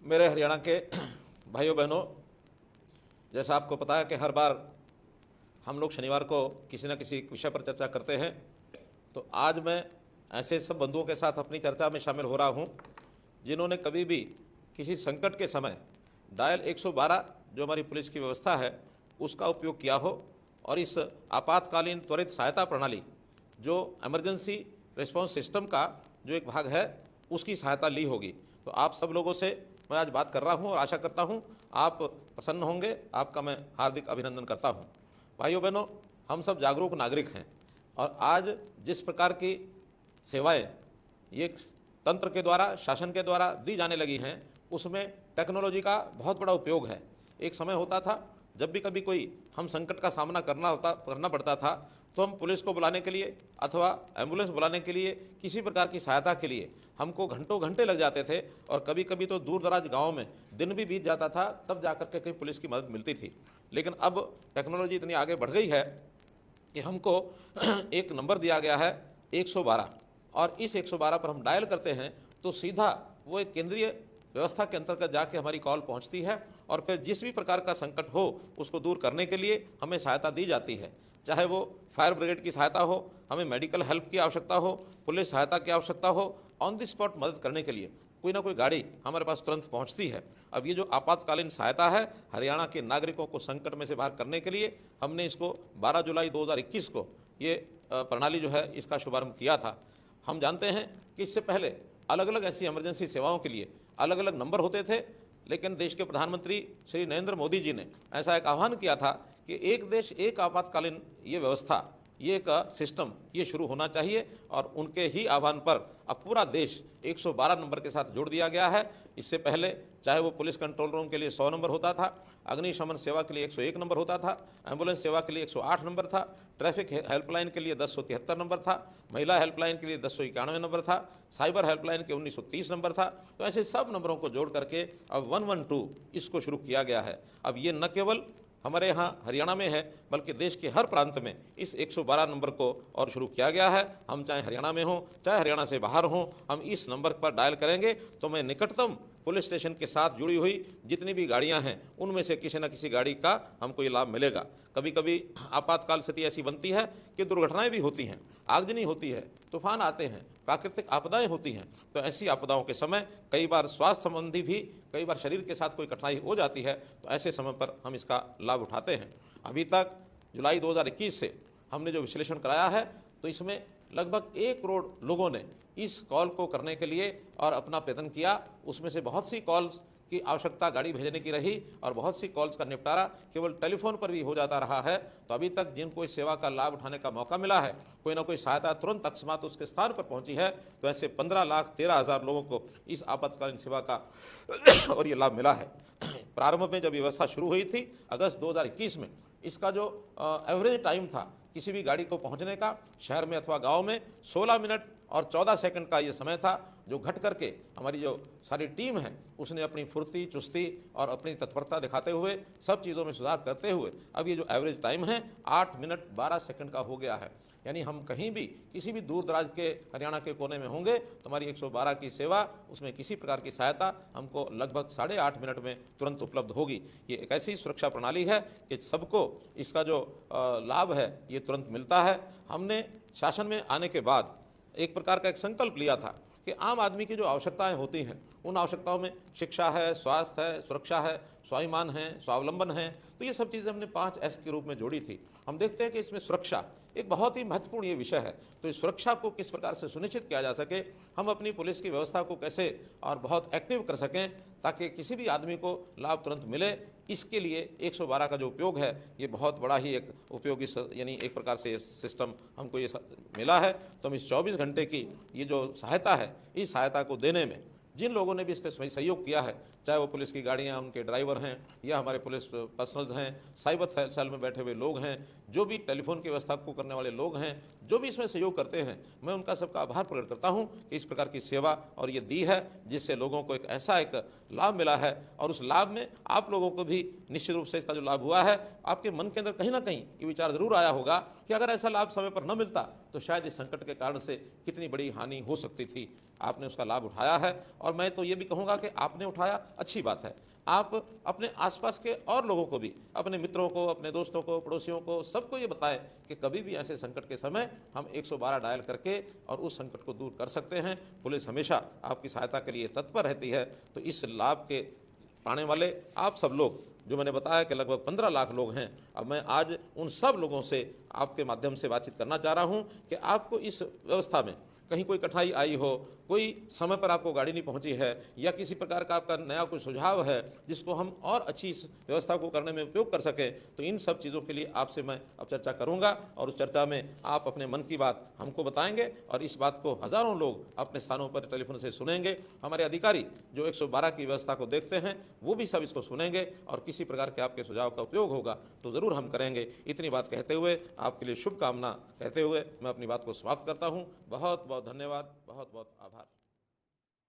मेरे हरियाणा के भाइयों बहनों, जैसा आपको पता है कि हर बार हम लोग शनिवार को किसी न किसी विषय पर चर्चा करते हैं, तो आज मैं ऐसे सब बंधुओं के साथ अपनी चर्चा में शामिल हो रहा हूं जिन्होंने कभी भी किसी संकट के समय डायल 112 जो हमारी पुलिस की व्यवस्था है उसका उपयोग किया हो और इस आपातकालीन त्वरित सहायता प्रणाली जो इमरजेंसी रिस्पांस सिस्टम का जो एक भाग है उसकी सहायता ली होगी। तो आप सब लोगों से मैं आज बात कर रहा हूं और आशा करता हूं आप प्रसन्न होंगे। आपका मैं हार्दिक अभिनंदन करता हूं। भाइयों बहनों, हम सब जागरूक नागरिक हैं और आज जिस प्रकार की सेवाएं ये तंत्र के द्वारा, शासन के द्वारा दी जाने लगी हैं उसमें टेक्नोलॉजी का बहुत बड़ा उपयोग है। एक समय होता था जब भी कभी कोई हम संकट का सामना करना पड़ता था तो हम पुलिस को बुलाने के लिए अथवा एम्बुलेंस बुलाने के लिए, किसी प्रकार की सहायता के लिए हमको घंटों घंटे लग जाते थे और कभी कभी तो दूर दराज गाँव में दिन भी बीत जाता था, तब जाकर के कहीं पुलिस की मदद मिलती थी। लेकिन अब टेक्नोलॉजी इतनी आगे बढ़ गई है कि हमको एक नंबर दिया गया है 112 और इस 112 पर हम डायल करते हैं तो सीधा वो एक केंद्रीय व्यवस्था के अंतर्गत जाके हमारी कॉल पहुंचती है और फिर जिस भी प्रकार का संकट हो उसको दूर करने के लिए हमें सहायता दी जाती है। चाहे वो फायर ब्रिगेड की सहायता हो, हमें मेडिकल हेल्प की आवश्यकता हो, पुलिस सहायता की आवश्यकता हो, ऑन द स्पॉट मदद करने के लिए कोई ना कोई गाड़ी हमारे पास तुरंत पहुंचती है। अब ये जो आपातकालीन सहायता है हरियाणा के नागरिकों को संकट में से बाहर करने के लिए हमने इसको 12 जुलाई 2021 को ये प्रणाली जो है इसका शुभारंभ किया था। हम जानते हैं कि इससे पहले अलग अलग ऐसी इमरजेंसी सेवाओं के लिए अलग अलग नंबर होते थे, लेकिन देश के प्रधानमंत्री श्री नरेंद्र मोदी जी ने ऐसा एक आह्वान किया था कि एक देश एक आपातकालीन ये व्यवस्था, ये एक सिस्टम ये शुरू होना चाहिए और उनके ही आह्वान पर अब पूरा देश 112 नंबर के साथ जोड़ दिया गया है। इससे पहले चाहे वो पुलिस कंट्रोल रूम के लिए 100 नंबर होता था, अग्निशमन सेवा के लिए 101 नंबर होता था, एम्बुलेंस सेवा के लिए 108 नंबर था, ट्रैफिक हेल्पलाइन के लिए 1073 नंबर था, महिला हेल्पलाइन के लिए 1091 नंबर था, साइबर हेल्पलाइन के 1930 नंबर था। तो ऐसे सब नंबरों को जोड़ करके अब 112 इसको शुरू किया गया है। अब ये न केवल हमारे यहाँ हरियाणा में है बल्कि देश के हर प्रांत में इस 112 नंबर को और शुरू किया गया है। हम चाहे हरियाणा में हों चाहे हरियाणा से बाहर हों, हम इस नंबर पर डायल करेंगे तो मैं निकटतम पुलिस स्टेशन के साथ जुड़ी हुई जितनी भी गाड़ियां हैं उनमें से किसी न किसी गाड़ी का हमको ये लाभ मिलेगा। कभी कभी आपातकाल स्थिति ऐसी बनती है कि दुर्घटनाएं भी होती हैं, आगजनी होती है, तूफान आते हैं, प्राकृतिक आपदाएं होती हैं। तो ऐसी आपदाओं के समय कई बार स्वास्थ्य संबंधी भी, कई बार शरीर के साथ कोई कठिनाई हो जाती है, तो ऐसे समय पर हम इसका लाभ उठाते हैं। अभी तक जुलाई 2021 से हमने जो विश्लेषण कराया है तो इसमें लगभग 1 करोड़ लोगों ने इस कॉल को करने के लिए और अपना प्रयत्न किया। उसमें से बहुत सी कॉल्स की आवश्यकता गाड़ी भेजने की रही और बहुत सी कॉल्स का निपटारा केवल टेलीफोन पर भी हो जाता रहा है। तो अभी तक जिनको इस सेवा का लाभ उठाने का मौका मिला है, कोई ना कोई सहायता तुरंत अकस्मात उसके स्थान पर पहुंची है, तो ऐसे 15,13,000 लोगों को इस आपातकालीन सेवा का और ये लाभ मिला है। प्रारंभ में जब व्यवस्था शुरू हुई थी अगस्त 2021 में, इसका जो एवरेज टाइम था किसी भी गाड़ी को पहुंचने का शहर में अथवा गांव में 16 मिनट और 14 सेकंड का ये समय था, जो घट करके हमारी जो सारी टीम है उसने अपनी फुर्ती, चुस्ती और अपनी तत्परता दिखाते हुए सब चीज़ों में सुधार करते हुए अब ये जो एवरेज टाइम है 8 मिनट 12 सेकंड का हो गया है। यानी हम कहीं भी किसी भी दूर दराज के हरियाणा के कोने में होंगे तो हमारी 112 की सेवा, उसमें किसी प्रकार की सहायता हमको लगभग 8.5 मिनट में तुरंत उपलब्ध होगी। ये एक ऐसी सुरक्षा प्रणाली है कि सबको इसका जो लाभ है ये तुरंत मिलता है। हमने शासन में आने के बाद एक प्रकार का एक संकल्प लिया था कि आम आदमी की जो आवश्यकताएं होती हैं उन आवश्यकताओं में शिक्षा है, स्वास्थ्य है, सुरक्षा है, स्वाभिमान है, स्वावलंबन है, तो ये सब चीज़ें हमने 5S के रूप में जोड़ी थी। हम देखते हैं कि इसमें सुरक्षा एक बहुत ही महत्वपूर्ण ये विषय है। तो इस सुरक्षा को किस प्रकार से सुनिश्चित किया जा सके, हम अपनी पुलिस की व्यवस्था को कैसे और बहुत एक्टिव कर सकें ताकि किसी भी आदमी को लाभ तुरंत मिले, इसके लिए 112 का जो उपयोग है ये बहुत बड़ा ही एक उपयोगी यानी एक प्रकार से सिस्टम हमको ये मिला है। तो हम इस 24 घंटे की ये जो सहायता है, इस सहायता को देने में जिन लोगों ने भी इसके सहयोग किया है, चाहे वो पुलिस की गाड़ियाँ, उनके ड्राइवर हैं या हमारे पुलिस पर्सनल्स हैं, साइबर सेल में बैठे हुए लोग हैं, जो भी टेलीफोन की व्यवस्था को करने वाले लोग हैं, जो भी इसमें सहयोग करते हैं, मैं उनका सबका आभार प्रकट करता हूं कि इस प्रकार की सेवा और ये दी है जिससे लोगों को एक ऐसा एक लाभ मिला है। और उस लाभ में आप लोगों को भी निश्चित रूप से इसका जो लाभ हुआ है, आपके मन के अंदर कहीं ना कहीं ये विचार जरूर आया होगा कि अगर ऐसा लाभ समय पर न मिलता तो शायद इस संकट के कारण से कितनी बड़ी हानि हो सकती थी। आपने उसका लाभ उठाया है और मैं तो ये भी कहूँगा कि आपने उठाया, अच्छी बात है। आप अपने आसपास के और लोगों को भी, अपने मित्रों को, अपने दोस्तों को, पड़ोसियों को, सबको ये बताएं कि कभी भी ऐसे संकट के समय हम 112 डायल करके और उस संकट को दूर कर सकते हैं। पुलिस हमेशा आपकी सहायता के लिए तत्पर रहती है। तो इस लाभ के पाने वाले आप सब लोग, जो मैंने बताया कि लगभग 15 लाख लोग हैं, अब मैं आज उन सब लोगों से आपके माध्यम से बातचीत करना चाह रहा हूं कि आपको इस व्यवस्था में कहीं कोई कठिनाई आई हो, कोई समय पर आपको गाड़ी नहीं पहुंची है, या किसी प्रकार का आपका नया कोई सुझाव है जिसको हम और अच्छी इस व्यवस्था को करने में उपयोग कर सकें, तो इन सब चीज़ों के लिए आपसे मैं अब चर्चा करूंगा और उस चर्चा में आप अपने मन की बात हमको बताएंगे और इस बात को हज़ारों लोग अपने स्थानों पर टेलीफोन से सुनेंगे। हमारे अधिकारी जो 112 की व्यवस्था को देखते हैं वो भी सब इसको सुनेंगे और किसी प्रकार के आपके सुझाव का उपयोग होगा तो ज़रूर हम करेंगे। इतनी बात कहते हुए आपके लिए शुभकामना कहते हुए मैं अपनी बात को समाप्त करता हूँ। बहुत बहुत धन्यवाद, बहुत बहुत आभार।